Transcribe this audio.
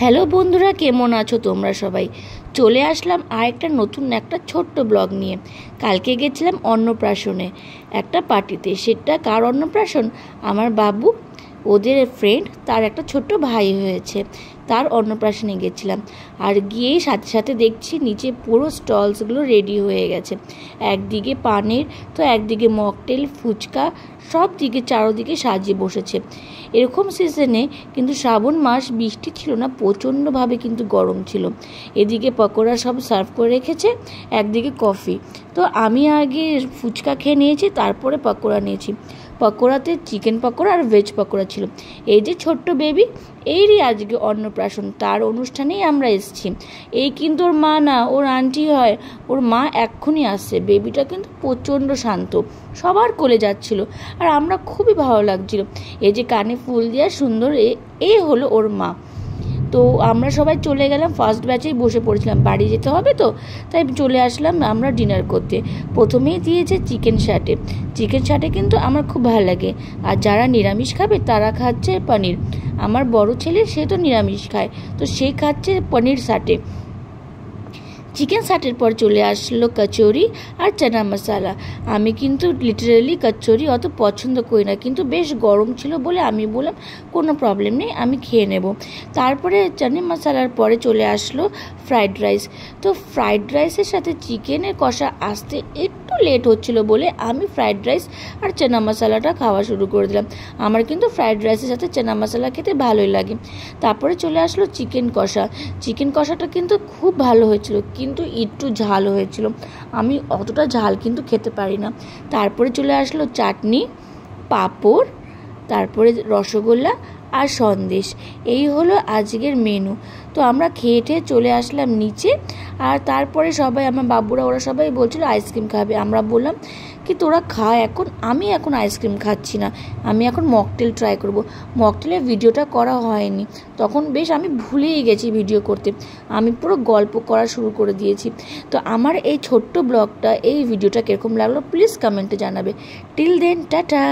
Hello বন্ধুরা, কেমন আছো তোমরা সবাই? চলে আসলাম আরেকটা নতুন একটা ছোট্ট ব্লগ নিয়ে। কালকে গেছিলাম অন্নপ্রাশনে একটা পার্টিতে। সেটা কার অন্নপ্রাশন? আমার বাবু, ওদের ফ্রেন্ড, তার একটা ছোট্ট ভাই হয়েছে, তার অন্নপ্রাশনে গেছিলাম। আর গিয়েই সাথে সাথে দেখছি নিচে পুরো স্টলসগুলো রেডি হয়ে গেছে। একদিকে পানের তো একদিকে মকটেল, ফুচকা, সব দিকে চারোদিকে সাজিয়ে বসেছে। এরকম সিজনে কিন্তু শ্রাবণ মাস, বৃষ্টি ছিল না, প্রচণ্ডভাবে কিন্তু গরম ছিল। এদিকে পকোড়া সব সার্ভ করে রেখেছে, একদিকে কফি। তো আমি আগে ফুচকা খেয়ে নিয়েছি, তারপরে পকোড়া নিয়েছি। পকোড়াতে চিকেন পকোড়া আর ভেজ পকোড়া ছিল। এই যে ছোট্ট বেবি, এরই আজকে অন্নপ্রাশন, তার অনুষ্ঠানেই আমরা এসেছি। এই কিন্তু ওর মা না, ওর আন্টি হয়। ওর মা এক্ষুনি আসছে। বেবিটা কিন্তু প্রচণ্ড শান্ত, সবার কোলে যাচ্ছিল, আর আমরা খুবই ভালো লাগছিল। এই যে কানে ফুল দেওয়া সুন্দর, এই হলো ওর মা। তো আমরা সবাই চলে গেলাম, ফার্স্ট ব্যাচেই বসে পড়েছিলাম, বাড়ি যেতে হবে তো, তাই চলে আসলাম আমরা ডিনার করতে। প্রথমেই দিয়েছে চিকেন স্যাটে। চিকেন স্যাটে কিন্তু আমার খুব ভালো লাগে। আর যারা নিরামিষ খাবে তারা খাচ্ছে পনির। আমার বড় ছেলে, সে তো নিরামিষ খায়, তো সে খাচ্ছে পনির স্যাটে। চিকেন স্যাটের পর চলে আসলো কচুরি আর চানা মশলা। আমি কিন্তু লিটারেলি কচুরি অত পছন্দ করি না, কিন্তু বেশ গরম ছিল বলে আমি বললাম কোনো প্রবলেম নেই, আমি খেয়ে নেব। তারপরে চানা মশলার পরে চলে আসলো ফ্রাইড রাইস। তো ফ্রাইড রাইসের সাথে চিকেনের কষা আসতে একটু লেট হচ্ছিল বলে আমি ফ্রাইড রাইস আর চানা মশলাটা খাওয়া শুরু করে দিলাম। আমার কিন্তু ফ্রাইড রাইসের সাথে চানা মশলা খেতে ভালোই লাগে। তারপরে চলে আসলো চিকেন কষা। চিকেন কষাটা কিন্তু খুব ভালো হয়েছিল, কিন্তু একটু ঝাল হয়েছিল। আমি অতটা ঝাল কিন্তু খেতে পারি না। তারপরে চলে আসলো চাটনি, পাঁপড়, তারপরে রসগোল্লা আর সন্দেশ। এই হলো আজকের মেনু। তো আমরা খেয়ে টেয়ে চলে আসলাম নিচে। আর তারপরে সবাই, আমার বাবুরা, ওরা সবাই বলছিল আইসক্রিম খাবে। আমরা বললাম কি তোরা খা এখন, আমি এখন আইসক্রিম খাচ্ছি না, আমি এখন মকটেল ট্রাই করব। মকটেলের ভিডিওটা করা হয়নি, তখন বেশ আমি ভুলেই গেছি ভিডিও করতে। আমি পুরো গল্প করা শুরু করে দিয়েছি। তো আমার এই ছোট্ট ব্লগটা, এই ভিডিওটা কীরকম লাগলো প্লিজ কমেন্টে জানাবে। Till then, tata.